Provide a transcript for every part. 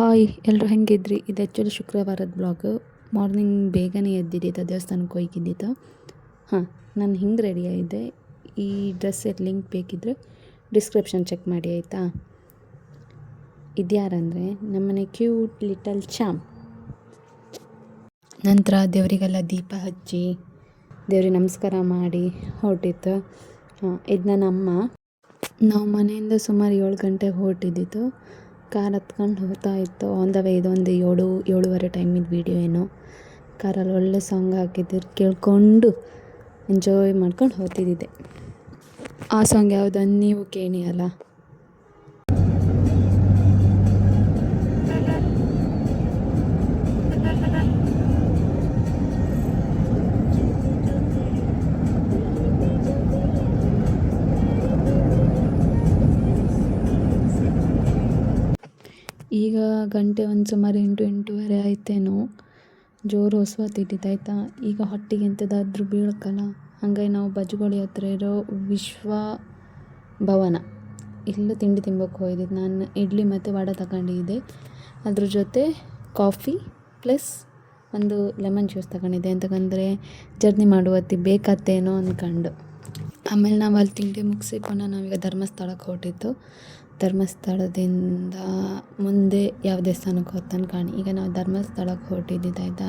Hi ಎಲ್ಲರೂ ಹೆಂಗಿದ್ರಿ? ಇದು actually ಶುಕ್ರವಾರದ ಬ್ಲಾಗ್. ಮಾರ್ನಿಂಗ್ ಬೇಗನೆ ಎದ್ದಿದ್ದಿತ್ತು, ದೇವಸ್ಥಾನಕ್ಕೆ ಹೋಗಿದ್ದಿತ್ತು. ನಾನು ಹಿಂಗೆ ರೆಡಿ ಆಗಿದ್ದೆ. ಈ ಡ್ರೆಸ್ಸಿಗೆ ಲಿಂಕ್ ಬೇಕಿದ್ರೆ ಡಿಸ್ಕ್ರಿಪ್ಷನ್ ಚೆಕ್ ಮಾಡಿ ಆಯಿತಾ. ಇದ್ಯಾರಂದರೆ ನಮ್ಮನೆ ಕ್ಯೂಟ್ ಲಿಟಲ್ ಚಾಮ್. ನಂತರ ದೇವರಿಗೆಲ್ಲ ದೀಪ ಹಚ್ಚಿ ದೇವ್ರಿಗೆ ನಮಸ್ಕಾರ ಮಾಡಿ ಹೊರಟಿತ್ತು. ಇದು ನನ್ನ ಅಮ್ಮ. ನಾವು ಮನೆಯಿಂದ ಸುಮಾರು 7 ಗಂಟೆಗೆ ಹೊರಟಿದ್ದಿತ್ತು. ಕಾರ್ ಹತ್ಕೊಂಡು ಹೋಗ್ತಾ ಇತ್ತು. ಆನ್ ದ ವೇ ಇದೊಂದು 7-7:30 ಟೈಮಿನ ವೀಡಿಯೋ ಏನೋ. ಕಾರಲ್ಲಿ ಒಳ್ಳೆ ಸಾಂಗ್ ಹಾಕಿದ್ರು, ಕೇಳ್ಕೊಂಡು ಎಂಜಾಯ್ ಮಾಡ್ಕೊಂಡು ಹೋಗ್ತಿದ್ದಿದ್ದೆ. ಆ ಸಾಂಗ್ ಯಾವುದನ್ನು ನೀವು ಕೇಳಿ ಅಲ್ಲ. ಈಗ ಗಂಟೆ ಒಂದು ಸುಮಾರು 8-8:30 ಆಯ್ತೇನೋ. ಜೋರು ಹೊಸ್ವತ್ತಿದ್ದಿತ್ತು ಆಯಿತಾ. ಈಗ ಹೊಟ್ಟಿಗೆ ಎಂಥದ್ದಾದ್ರೂ ಬೀಳಕ್ಕಲ್ಲ. ಹಂಗಾಗಿ ನಾವು ಬಜ್ಗೋಳಿ ಹತ್ರ ಇರೋ ವಿಶ್ವಭವನ ಇಲ್ಲೂ ತಿಂಡಿ ತಿಂಬಕ್ಕೆ ಹೋಗಿದ್ದಿದ್ದು. ನಾನು ಇಡ್ಲಿ ಮತ್ತು ವಡೆ ತಗೊಂಡಿದ್ದೆ. ಅದ್ರ ಜೊತೆ ಕಾಫಿ ಪ್ಲಸ್ ಒಂದು ಲೆಮನ್ ಜ್ಯೂಸ್ ತಗೊಂಡಿದ್ದೆ. ಎಂತಕ್ಕಂದರೆ ಜರ್ನಿ ಮಾಡುವತ್ತಿಗೆ ಬೇಕಾತ್ತೇನೋ ಅಂದ್ಕೊಂಡು. ಆಮೇಲೆ ನಾವು ಅಲ್ಲಿ ತಿಂಡಿ ಮುಗಿಸಿ ಪುನಃ ನಾವೀಗ ಧರ್ಮಸ್ಥಳಕ್ಕೆ ಹೊರಟಿದ್ದು. ಧರ್ಮಸ್ಥಳದಿಂದ ಮುಂದೆ ಯಾವ ದೇವಸ್ಥಾನಕ್ಕೆ ಹೋಗ್ತಾನೆ ಕಾಣಿ. ಈಗ ನಾವು ಧರ್ಮಸ್ಥಳಕ್ಕೆ ಹೊರಟಿದ್ದಿದ್ದು ಆಯಿತಾ.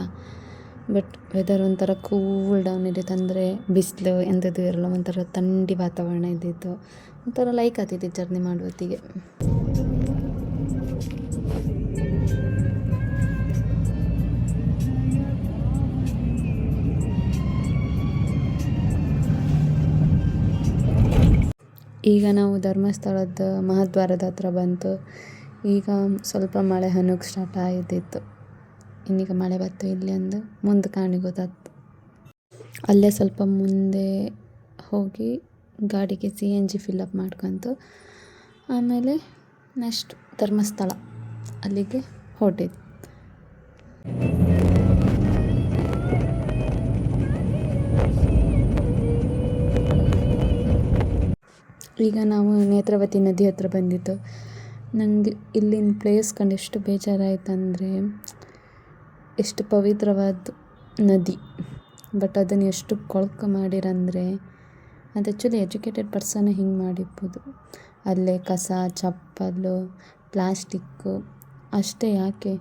ಬಟ್ ವೆದರ್ ಒಂಥರ ಕೂಲ್ ಡೌನ್ ಇದ್ದಿತ್ತು. ಅಂದರೆ ಬಿಸಿಲು ಎಂಥದ್ದು ಇರಲ್ಲ, ಒಂಥರ ಥಂಡಿ ವಾತಾವರಣ ಇದ್ದಿತ್ತು. ಒಂಥರ ಲೈಕ್ ಆಗ್ತಿತ್ತು ಜರ್ನಿ ಮಾಡುವತ್ತಿಗೆ. ಈಗ ನಾವು ಧರ್ಮಸ್ಥಳದ ಮಹಾದ್ವಾರದ ಹತ್ರ ಬಂತು. ಈಗ ಸ್ವಲ್ಪ ಮಳೆ ಹನುಕ್ಕೆ ಸ್ಟಾರ್ಟ್ ಆಗಿದ್ದಿತ್ತು. ಇನ್ನೀಗ ಮಳೆ ಬತ್ತು ಇಲ್ಲಿ ಅಂದು ಮುಂದೆ ಕಾಣಿ ಗೊತ್ತಾಯ್ತು. ಅಲ್ಲೇ ಸ್ವಲ್ಪ ಮುಂದೆ ಹೋಗಿ ಗಾಡಿಗೆ CNG ಫಿಲ್ಲಪ್ ಮಾಡ್ಕೊಂತು. ಆಮೇಲೆ ನೆಕ್ಸ್ಟ್ ಧರ್ಮಸ್ಥಳ ಅಲ್ಲಿಗೆ ಹೊರಟಿದ್ದು. ಈಗ ನಾವು ನೇತ್ರಾವತಿ ನದಿ ಹತ್ರ ಬಂದಿದ್ದು. ನನಗೆ ಇಲ್ಲಿನ ಪ್ಲೇಸ್ ಕಂಡು ಎಷ್ಟು ಬೇಜಾರಾಯ್ತಂದರೆ, ಎಷ್ಟು ಪವಿತ್ರವಾದ ನದಿ ಬಟ್ ಅದನ್ನು ಎಷ್ಟು ಕೊಳಕು ಮಾಡಿರಂದರೆ, ಅದು ಆ್ಯಕ್ಚುಲಿ ಎಜುಕೇಟೆಡ್ ಪರ್ಸನ್ನೇ ಹಿಂಗೆ ಮಾಡಿರ್ಬೋದು. ಅಲ್ಲೇ ಕಸ, ಚಪ್ಪಲು, ಪ್ಲಾಸ್ಟಿಕ್ಕು ಅಷ್ಟೇ ಯಾಕೆ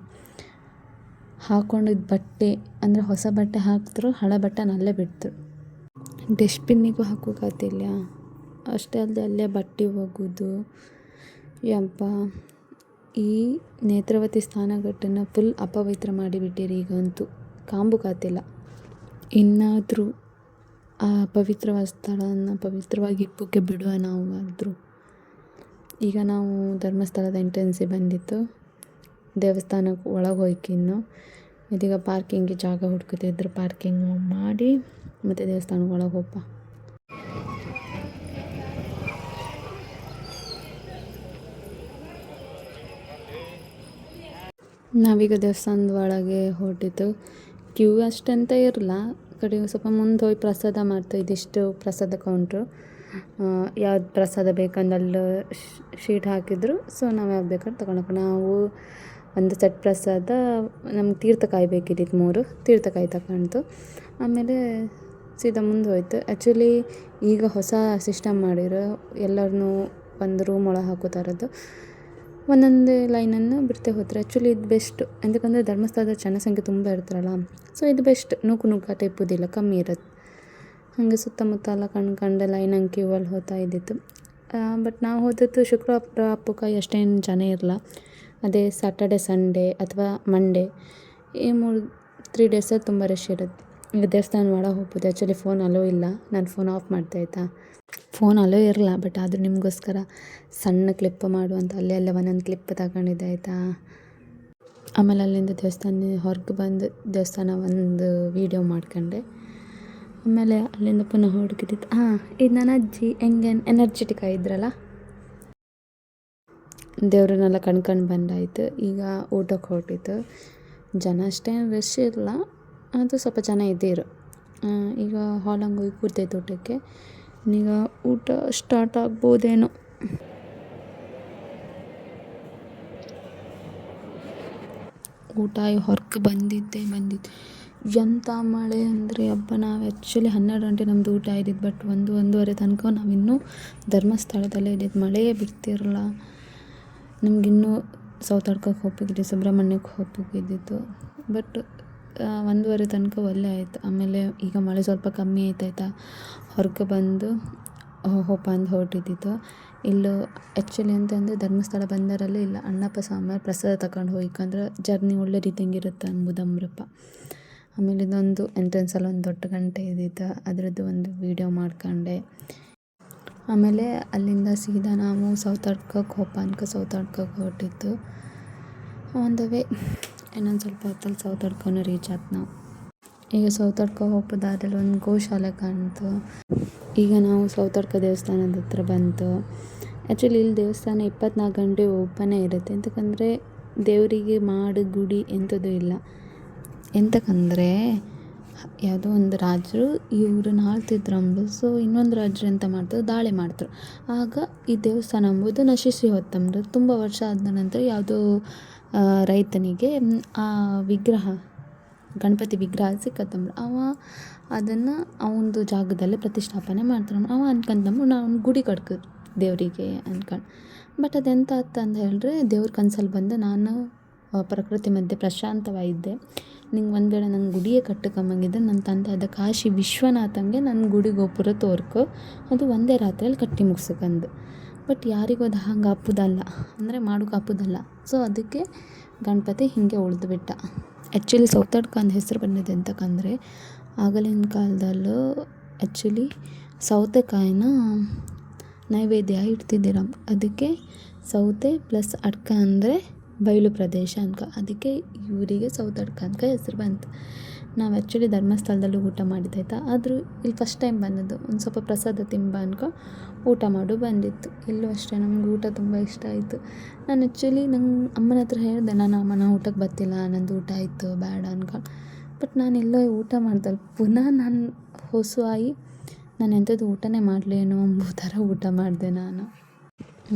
ಹಾಕ್ಕೊಂಡಿದ್ದ ಬಟ್ಟೆ, ಅಂದರೆ ಹೊಸ ಬಟ್ಟೆ ಹಾಕಿದ್ರು ಹಳೆ ಬಟ್ಟೆನ ಅಲ್ಲೇ ಬಿಡ್ತರು. ಡಸ್ಟ್ಬಿನ್ನಿಗೂ ಹಾಕೋಕ್ಕಾಗ್ತಿಲ್ಲ. ಅಷ್ಟೇ ಅಲ್ಲದೆ ಅಲ್ಲೇ ಬಟ್ಟೆ ಒಗೆದು ಯಪ್ಪ. ಈ ನೇತ್ರಾವತಿ ಸ್ನಾನಘಟ್ಟನ ಫುಲ್ ಅಪವಿತ್ರ ಮಾಡಿಬಿಟ್ಟಿರಿ. ಈಗಂತೂ ಕಾಂಬುಕಾತಿಲ್ಲ. ಇನ್ನಾದರೂ ಆ ಪವಿತ್ರವಾದ ಸ್ಥಳನ ಪವಿತ್ರವಾಗಿ ಇಪ್ಪಕ್ಕೆ ಬಿಡುವ ನಾವು ಆದರೂ. ಈಗ ನಾವು ಧರ್ಮಸ್ಥಳದ ಎಂಟ್ರೆನ್ಸಿಗೆ ಬಂದಿತ್ತು. ದೇವಸ್ಥಾನಕ್ಕೆ ಒಳಗೆ ಹೋಯ್ಕಿನ್ನು ಇದೀಗ ಪಾರ್ಕಿಂಗ್ಗೆ ಜಾಗ ಹುಡುಕುತ್ತಿದ್ರು. ಪಾರ್ಕಿಂಗ್ ಮಾಡಿ ಮತ್ತು ದೇವಸ್ಥಾನಕ್ಕೆ ಒಳಗೆ ಹೋಗ್ಪ. ನಾವೀಗ ದೇವಸ್ಥಾನದ ಒಳಗೆ ಹೊರಟಿದ್ದು. ಕ್ಯೂ ಅಷ್ಟಂತ ಇರಲ್ಲ. ಕಡೆ ಸ್ವಲ್ಪ ಮುಂದೆ ಹೋಗಿ ಪ್ರಸಾದ ಮಾಡ್ತೀವಿ. ಇದಿಷ್ಟು ಪ್ರಸಾದ ಕೌಂಟ್ರು. ಯಾವ್ದು ಪ್ರಸಾದ ಬೇಕಂದು ಅಲ್ಲಿ ಶೀಟ್ ಹಾಕಿದ್ರು. ಸೊ ನಾವು ಯಾವ್ದು ಬೇಕಾದ್ರೆ ತಗೊಳಕ್ಕೆ. ನಾವು ಒಂದು ಸೆಟ್ ಪ್ರಸಾದ, ನಮ್ಗೆ ತೀರ್ಥಕಾಯಿ ಬೇಕಿದ್ದಿತ್ತು 3 ತೀರ್ಥಕಾಯಿ ತಗೊಂಡು. ಆಮೇಲೆ ಸೀದಾ ಮುಂದೆ ಹೋಯ್ತು. ಆ್ಯಕ್ಚುಲಿ ಈಗ ಹೊಸ ಸಿಸ್ಟಮ್ ಮಾಡಿರೋ, ಎಲ್ಲರನ್ನೂ ಒಂದು ರೂಮ್ ಒಳಗೆ ಹಾಕೋ ಥರದ್ದು. ಒಂದೊಂದೇ ಲೈನನ್ನು ಬಿಡ್ತೇ ಹೋದ್ರೆ ಆ್ಯಕ್ಚುಲಿ ಇದು ಬೆಸ್ಟು. ಎಂತಕ್ಕಂದರೆ ಧರ್ಮಸ್ಥಳದ ಜನಸಂಖ್ಯೆ ತುಂಬ ಇರ್ತಾರಲ್ಲ. ಸೊ ಇದು ಬೆಸ್ಟ್. ನುಗ್ಗಾಟ ಇಪ್ಪುದಿಲ್ಲ, ಕಮ್ಮಿ ಇರುತ್ತೆ. ಹಾಗೆ ಸುತ್ತಮುತ್ತ ಎಲ್ಲ ಕಂಡು ಲೈನಂಗೆ ಕ್ಯೂ ಅಲ್ಲಿ ಹೋಗ್ತಾ ಇದ್ದಿತ್ತು. ಬಟ್ ನಾವು ಹೋದದ್ದು ಶುಕ್ರವಾರ ಹಬ್ಬಕ್ಕೆ ಅಷ್ಟೇನು ಜನ ಇರಲ್ಲ. ಅದೇ ಸ್ಯಾಟರ್ಡೆ, ಸಂಡೇ ಅಥವಾ ಮಂಡೇ ಈ 3 ಡೇಸಲ್ಲಿ ತುಂಬ ರಶ್ ಇರುತ್ತೆ. ಈಗ ದೇವಸ್ಥಾನ ಒಳಗೆ ಹೋಗ್ಬೋದು. ಆ್ಯಕ್ಚುಲಿ ಫೋನ್ ಅಲೋ ಇಲ್ಲ. ನಾನು ಫೋನ್ ಆಫ್ ಮಾಡ್ತಾ ಆಯಿತಾ. ಫೋನ್ ಅಲೋ ಇರಲ್ಲ, ಬಟ್ ಆದರೂ ನಿಮಗೋಸ್ಕರ ಸಣ್ಣ ಕ್ಲಿಪ್ ಮಾಡುವಂಥ ಅಲ್ಲೇ ಒಂದೊಂದು ಕ್ಲಿಪ್ ತಗೊಂಡಿದ್ದೆ ಆಯಿತಾ. ಆಮೇಲೆ ಅಲ್ಲಿಂದ ದೇವಸ್ಥಾನ ಹೊರಗೆ ಬಂದು ದೇವಸ್ಥಾನ ಒಂದು ವೀಡಿಯೋ ಮಾಡ್ಕೊಂಡೆ. ಆಮೇಲೆ ಅಲ್ಲಿಂದ ಪುನಃ ಹುಡುಕಿದ್ದಿತ್ತು. ಇದು ನನ್ನ ಅಜ್ಜಿ ಹೆಂಗೆ ಎನರ್ಜೆಟಿಕ್ ಆಗಿದ್ರಲ್ಲ. ದೇವ್ರನ್ನೆಲ್ಲ ಕಣ್ಕೊಂಡು ಬಂದಾಯಿತು. ಈಗ ಊಟಕ್ಕೆ ಹೊರಟಿತ್ತು. ಜನ ಅಷ್ಟೇನು ರಶ್ ಇರಲ್ಲ, ಅದು ಸ್ವಲ್ಪ ಜನ ಇದ್ದೀರು. ಈಗ ಹಾಲಂಗೆ ಹೋಗಿ ಕೂತೈತೆ ಊಟಕ್ಕೆ. ಈಗ ಊಟ ಸ್ಟಾರ್ಟ್ ಆಗ್ಬೋದೇನೋ. ಊಟ ಹೊರಗೆ ಬಂದಿದ್ದೆ ಎಂಥ ಮಳೆ ಅಂದರೆ ಹಬ್ಬ. ನಾವು ಆ್ಯಕ್ಚುಲಿ 12 ಗಂಟೆ ನಮ್ಮದು ಊಟ ಇದ್ದಿದ್ದು, ಬಟ್ 1-1:30 ತನಕ ನಾವಿನ್ನೂ ಧರ್ಮಸ್ಥಳದಲ್ಲೇ ಇದ್ದಿದ್ದು. ಮಳೆಯೇ ಬಿಡ್ತಿರಲ್ಲ. ನಮಗಿನ್ನೂ ಸೌತಡ್ಕಕ್ಕೆ ಹೋಗ್ಬೇಕಿತ್ತು, ಸುಬ್ರಹ್ಮಣ್ಯಕ್ಕೆ ಹೋಗ್ಬೇಕಿದ್ದಿತ್ತು. ಬಟ್ 1:30 ತನಕ ಒಳ್ಳೆ ಆಯಿತು. ಆಮೇಲೆ ಈಗ ಮಳೆ ಸ್ವಲ್ಪ ಕಮ್ಮಿ ಆಯ್ತಾಯ್ತಾ, ಹೊರಗೆ ಬಂದು ಹೋಪ ಅಂದು ಹೊರಟಿದ್ದಿತ್ತು. ಇಲ್ಲೂ ಆ್ಯಕ್ಚುಲಿ ಅಂತಂದರೆ ಧರ್ಮಸ್ಥಳ ಬಂದರಲ್ಲಿ ಇಲ್ಲ ಅಣ್ಣಪ್ಪ ಸಾಂಬಾರು ಪ್ರಸಾದ ತಗೊಂಡು ಹೋಗ್ಕಂದ್ರೆ ಜರ್ನಿ ಒಳ್ಳೆ ರೀತಿಯಂಗೆ ಇರುತ್ತೆ ಅಂಬುದಂಬ್ರಪ್ಪ. ಆಮೇಲೆ ಇದೊಂದು ಎಂಟ್ರೆನ್ಸಲ್ಲಿ ಒಂದು ದೊಡ್ಡ ಗಂಟೆ ಇದ್ದಿತ್ತು, ಅದರದ್ದು ಒಂದು ವೀಡಿಯೋ ಮಾಡ್ಕೊಂಡೆ. ಆಮೇಲೆ ಅಲ್ಲಿಂದ ಸೀದಾ ನಾವು ಸೌತಡ್ಕಕ್ಕೆ ಸೌತಡ್ಕಕ್ಕೆ ಹೊರಟಿದ್ದು. ಆನ್ ದ ವೇ ಇನ್ನೊಂದು ಸ್ವಲ್ಪ ಹೊತ್ತಲ್ಲಿ ಸೌತಡ್ಕನೂ ರೀಚ್ ಆಯ್ತು ನಾವು. ಈಗ ಸೌತಡ್ಕ ಹೋಗ್ಬೋದಾದ್ರಲ್ಲಿ ಒಂದು ಗೋಶಾಲೆ ಕಾಣ್ತು. ಈಗ ನಾವು ಸೌತಡ್ಕ ದೇವಸ್ಥಾನದ ಹತ್ರ ಬಂತು. ಆ್ಯಕ್ಚುಲಿ ಇಲ್ಲಿ ದೇವಸ್ಥಾನ 24 ಗಂಟೆ ಓಪನೇ ಇರುತ್ತೆ. ಎಂತಕ್ಕಂದರೆ ದೇವರಿಗೆ ಮಾಡು ಗುಡಿ ಎಂಥದ್ದು ಇಲ್ಲ. ಎಂತಕ್ಕಂದರೆ ಯಾವುದೋ ಒಂದು ರಾಜರು ಇವ್ರನ್ನ ಆಳ್ತಿದ್ರಂಬು. ಸೊ ಇನ್ನೊಂದು ರಾಜರು ಎಂತ ಮಾಡ್ತಾರೆ, ದಾಳಿ ಮಾಡ್ತಾರೆ. ಆಗ ಈ ದೇವಸ್ಥಾನ ಎಂಬುದು ನಶಿಸಿ ಹೋತಂಬ್ರು. ತುಂಬ ವರ್ಷ ಆದ ನಂತರ ಯಾವುದೋ ರೈತನಿಗೆ ಆ ವಿಗ್ರಹ, ಗಣಪತಿ ವಿಗ್ರಹ ಸಿಕ್ಕತ್ತಂಬ್ರು. ಅವ ಅದನ್ನು ಅವನದು ಜಾಗದಲ್ಲೇ ಪ್ರತಿಷ್ಠಾಪನೆ ಮಾಡ್ತಾನೆ. ಅವ ಅನ್ಕೊಂಡಂಬು ನಾವು ಗುಡಿ ಕಟ್ಕೋದು ದೇವರಿಗೆ ಅನ್ಕೊಂಡು. ಬಟ್ ಅದೆಂತ ಆತ ಅಂತ ಹೇಳಿದ್ರೆ, ದೇವ್ರ ಕನ್ಸಲ್ಲಿ ಬಂದು, ನಾನು ಪ್ರಕೃತಿ ಮಧ್ಯೆ ಪ್ರಶಾಂತವಾಗಿದ್ದೆ, ನಿಂಗೆ ಒಂದು ವೇಳೆ ನಂಗೆ ಗುಡಿಯೇ ಕಟ್ಟಕೊಂಬಂಗಿದ್ದೆ, ನನ್ನ ತಂದೆ ಆದ ಕಾಶಿ ವಿಶ್ವನಾಥಂಗೆ ನನ್ನ ಗುಡಿ ಗೋಪುರ ತೋರ್ಕೊ, ಅದು ಒಂದೇ ರಾತ್ರಿಯಲ್ಲಿ ಕಟ್ಟಿ ಮುಗಿಸ್ಕಂದು. ಬಟ್ ಯಾರಿಗೂ ಅದು ಹಂಗೆ ಆಪುದಲ್ಲ, ಅಂದರೆ ಮಾಡೋಕೆ ಆಪುದಲ್ಲ. ಸೊ ಅದಕ್ಕೆ ಗಣಪತಿ ಹೀಗೆ ಉಳಿದ್ಬಿಟ್ಟ. ಆ್ಯಕ್ಚುಲಿ ಸೌತಡ್ಕ ಅಂತ ಹೆಸರು ಬಂದಿದೆ ಅಂತಕ್ಕಂದರೆ, ಆಗಲಿನ ಕಾಲದಲ್ಲೂ ಆ್ಯಕ್ಚುಲಿ ಸೌತೆಕಾಯಿನ ನೈವೇದ್ಯ ಇಡ್ತಿದ್ದೀರ. ಅದಕ್ಕೆ ಸೌತೆ ಪ್ಲಸ್ ಅಡ್ಕ ಅಂದರೆ ಬಯಲು ಪ್ರದೇಶ ಅನ್ಕ, ಅದಕ್ಕೆ ಇವರಿಗೆ ಸೌತಡ್ಕ ಅಂತ ಹೆಸರು ಬಂತು. ನಾವು ಆ್ಯಕ್ಚುಲಿ ಧರ್ಮಸ್ಥಳದಲ್ಲೂ ಊಟ ಮಾಡಿದ್ದಾಯ್ತಾ, ಆದರೂ ಇಲ್ಲಿ ಫಸ್ಟ್ ಟೈಮ್ ಬಂದದ್ದು. ಒಂದು ಸ್ವಲ್ಪ ಪ್ರಸಾದ ತಿಂಬ ಅನ್ಕೊ ಊಟ ಮಾಡು ಬಂದಿತ್ತು. ಇಲ್ಲೂ ಅಷ್ಟೇ ನಮ್ಗೆ ಊಟ ತುಂಬ ಇಷ್ಟ ಆಯಿತು. ನಾನು ಆ್ಯಕ್ಚುಲಿ ನಂಗೆ ಅಮ್ಮನ ಹತ್ರ ಹೇಳಿದೆ, ನಾನು ಅಮ್ಮನ ಊಟಕ್ಕೆ ಬರ್ತಿಲ್ಲ, ನಂದು ಊಟ ಆಯಿತು ಬೇಡ ಅನ್ಕೊಂಡು. ಬಟ್ ನಾನೆಲ್ಲೋ ಊಟ ಮಾಡ್ದಲ್ಲ, ಪುನಃ ನಾನು ಹೊಸುವಾಯಿ ನಾನು ಎಂಥದ್ದು ಊಟನೇ ಮಾಡಲೇನೋ ಎಂಬ ಥರ ಊಟ ಮಾಡಿದೆ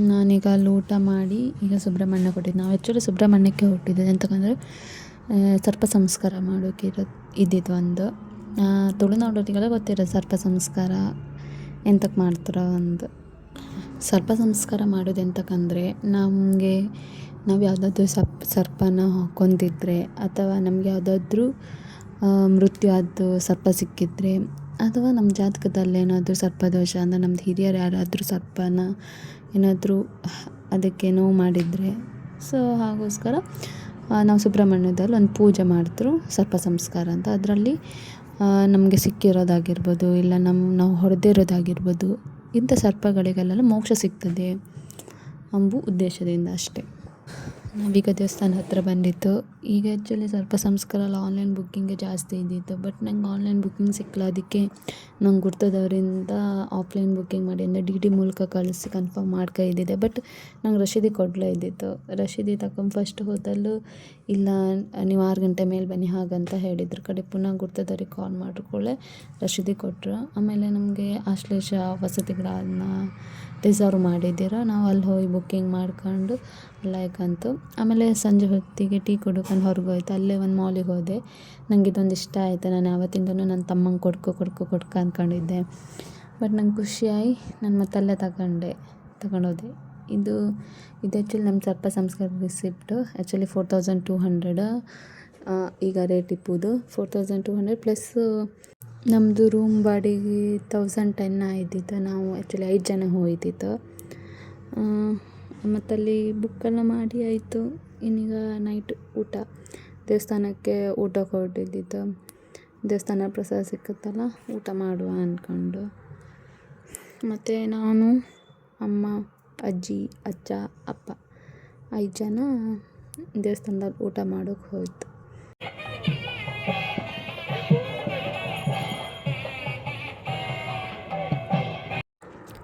ನಾನೀಗ ಅಲ್ಲಿ ಊಟ ಮಾಡಿ ಈಗ ಸುಬ್ರಹ್ಮಣ್ಯ ಕೊಟ್ಟಿದ್ದು. ನಾವು ಆ್ಯಕ್ಚುಲಿ ಸುಬ್ರಹ್ಮಣ್ಯಕ್ಕೆ ಹೊರಟಿದ್ದೆ. ಎಂತಕ್ಕಂದರೆ ಸರ್ಪ ಸಂಸ್ಕಾರ ಮಾಡೋಕೆ ಇದ್ದಿದ್ದು ಒಂದು. ತುಳುನಾಡೋರಿಗೆಲ್ಲ ಗೊತ್ತಿರೋದು ಸರ್ಪ ಸಂಸ್ಕಾರ ಎಂತಕ್ಕೆ ಮಾಡ್ತಾರೋ ಒಂದು. ಸರ್ಪ ಸಂಸ್ಕಾರ ಮಾಡೋದು ಎಂತಕ್ಕಂದರೆ, ನಾವು ಯಾವುದಾದ್ರೂ ಸರ್ಪನ ಕೊಂದಿದ್ರೆ, ಅಥವಾ ನಮಗೆ ಯಾವುದಾದ್ರೂ ಮೃತ್ಯು ಆದ್ದು ಸರ್ಪ ಸಿಕ್ಕಿದ್ರೆ, ಅಥವಾ ನಮ್ಮ ಜಾತಕದಲ್ಲಿ ಏನಾದರೂ ಸರ್ಪದೋಷ ಅಂದರೆ ನಮ್ಮದು ಹಿರಿಯರು ಯಾರಾದರೂ ಸರ್ಪನ ಏನಾದರೂ ಅದಕ್ಕೆ ನೋವು ಮಾಡಿದರೆ, ಸೊ ಹಾಗೋಸ್ಕರ ನಾವು ಸುಬ್ರಹ್ಮಣ್ಯದಲ್ಲಿ ಒಂದು ಪೂಜೆ ಮಾಡಿದ್ರು, ಸರ್ಪ ಸಂಸ್ಕಾರ ಅಂತ. ಅದರಲ್ಲಿ ನಮಗೆ ಸಿಕ್ಕಿರೋದಾಗಿರ್ಬೋದು, ಇಲ್ಲ ನಾವು ಹೊಡೆದಿರೋದಾಗಿರ್ಬೋದು, ಇಂಥ ಸರ್ಪಗಳಿಗೆಲ್ಲ ಮೋಕ್ಷ ಸಿಗ್ತದೆ ಎಂಬ ಉದ್ದೇಶದಿಂದ ಅಷ್ಟೇ. ನಾವೀಗ ದೇವಸ್ಥಾನ ಹತ್ರ ಬಂದಿತ್ತು. ಈಗ ಆ್ಯಕ್ಚುಲಿ ಸರ್ಪ ಸಂಸ್ಕಾರ ಎಲ್ಲ ಆನ್ಲೈನ್ ಬುಕ್ಕಿಂಗೇ ಜಾಸ್ತಿ ಇದ್ದಿತ್ತು. ಬಟ್ ನಂಗೆ ಆನ್ಲೈನ್ ಬುಕ್ಕಿಂಗ್ ಸಿಕ್ಕಲ್ಲ. ಅದಕ್ಕೆ ನಂಗೆ ಗುರ್ತದವರಿಂದ ಆಫ್ಲೈನ್ ಬುಕ್ಕಿಂಗ್ ಮಾಡಿ ಅಂದರೆ DD ಮೂಲಕ ಕಳಿಸಿ ಕನ್ಫರ್ಮ್ ಮಾಡ್ಕೊಂಡಿದ್ದೆ. ಬಟ್ ನಂಗೆ ರಶೀದಿ ಕೊಡಲೇ ಇದ್ದಿತ್ತು. ರಶೀದಿ ತಗೊಂಡು ಫಸ್ಟ್ ಹೋದಲ್ಲೂ ಇಲ್ಲ, ನೀವು 6 ಗಂಟೆ ಮೇಲೆ ಬನ್ನಿ ಹಾಗಂತ ಹೇಳಿದ್ರು. ಕಡೆ ಪುನಃ ಗುರ್ತದವ್ರಿಗೆ ಕಾಲ್ ಮಾಡ್ಕೊಳ್ಳೆ ರಶೀದಿ ಕೊಟ್ಟರು. ಆಮೇಲೆ ನಮಗೆ ಆಶ್ಲೇಷ ವಸತಿಗಳನ್ನ ರಿಸರ್ವ್ ಮಾಡಿದ್ದೀರ, ನಾವು ಅಲ್ಲಿ ಹೋಗಿ ಬುಕ್ಕಿಂಗ್ ಮಾಡ್ಕೊಂಡು ಲೈಕಂತು. ಆಮೇಲೆ ಸಂಜೆ ಹೊತ್ತಿಗೆ ಟೀ ಕುಡ್ಕೊಂಡು ಹೊರಗೆ ಹೋಯ್ತು. ಅಲ್ಲೇ ಒಂದು ಮಾಲಿಗೆ ಹೋದೆ. ನಂಗೆ ಇದೊಂದು ಇಷ್ಟ ಆಯಿತು. ನಾನು ಯಾವತ್ತಿಂದನೂ ನನ್ನ ತಮ್ಮಂಗೆ ಕೊಡ್ಕೊ ಅಂದ್ಕೊಂಡಿದ್ದೆ. ಬಟ್ ನಂಗೆ ಖುಷಿಯಾಗಿ ನಾನು ಮತ್ತೆ ಅಲ್ಲೇ ತಗೊಂಡೋದೆ. ಇದು ಆ್ಯಕ್ಚುಲಿ ನಮ್ಮ ಸರ್ಪ ಸಂಸ್ಕಾರ ರಿಸಿಪ್ಟು. ಆ್ಯಕ್ಚುಲಿ 4200 ಈಗ ರೇಟ್ ಇಪ್ಪುದು. 4200 ಪ್ಲಸ್ ನಮ್ಮದು ರೂಮ್ ಬಾಡಿಗೆ 1010 ಆಯ್ತಿತ್ತು. ನಾವು ಆ್ಯಕ್ಚುಲಿ 5 ಜನ ಹೋಯ್ತಿತ್ತು. ಮತ್ತಲ್ಲಿ ಬುಕ್ಕೆಲ್ಲ ಮಾಡಿ ಆಯಿತು. ಇನ್ನೀಗ ನೈಟ್ ಊಟ, ದೇವಸ್ಥಾನಕ್ಕೆ ಊಟಕ್ಕೆ ಹೊರಟಿದ್ದಿತ್ತು. ದೇವಸ್ಥಾನ ಪ್ರಸಾದ ಸಿಕ್ಕತ್ತಲ್ಲ, ಊಟ ಮಾಡುವ ಅಂದ್ಕೊಂಡು. ಮತ್ತು ನಾನು, ಅಮ್ಮ, ಅಜ್ಜಿ, ಅಜ್ಜ, ಅಪ್ಪ 5 ಜನ ದೇವಸ್ಥಾನದಲ್ಲಿ ಊಟ ಮಾಡೋಕ್ಕೆ ಹೋಯ್ತು.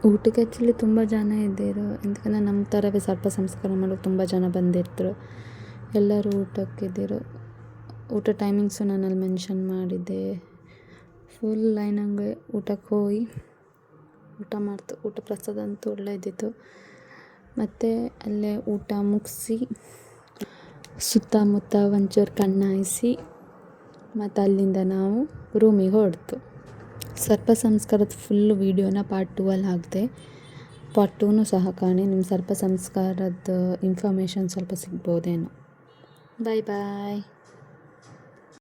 ಊಟಕ್ಕೆ ಆ್ಯಕ್ಚುಲಿ ತುಂಬ ಜನ ಇದ್ದಿರು. ಎಂತಕಂದ್ರೆ ನಮ್ಮ ಥರವೇ ಸರ್ಪ ಸಂಸ್ಕಾರ ಮಾಡೋಕ್ಕೆ ತುಂಬ ಜನ ಬಂದಿರ್ತರು. ಎಲ್ಲರೂ ಊಟಕ್ಕಿದ್ದಿರು. ಊಟ ಟೈಮಿಂಗ್ಸು ನಾನು ಅಲ್ಲಿ ಮೆನ್ಷನ್ ಮಾಡಿದ್ದೆ. ಫುಲ್ ಲೈನಂಗೆ ಊಟಕ್ಕೆ ಹೋಗಿ ಊಟ ಮಾಡ್ತು. ಊಟ ಪ್ರಸಾದ ಅಂತೂ ಒಳ್ಳೆ ಇದ್ದಿತ್ತು. ಮತ್ತು ಅಲ್ಲೇ ಊಟ ಮುಗಿಸಿ ಸುತ್ತಮುತ್ತ ಒಂಚೂರು ಕಣ್ಣಾಯಿಸಿ ಮತ್ತು ಅಲ್ಲಿಂದ ನಾವು ರೂಮಿಗೆ ಹೊರಡ್ತು. ಸರ್ಪ ಸಂಸ್ಕಾರದ ಫುಲ್ ವೀಡಿಯೋನ ಪಾರ್ಟ್ 2 ಹಾಕಿದೆ. ಪಾರ್ಟ್ 2 ಸಹ ಕಾಣಿ, ನಿಮ್ಮ ಸರ್ಪ ಸಂಸ್ಕಾರದ ಇನ್ಫಾರ್ಮೇಷನ್ ಸ್ವಲ್ಪ ಸಿಗ್ಬೋದೇನೋ. ಬಾಯ್ ಬಾಯ್.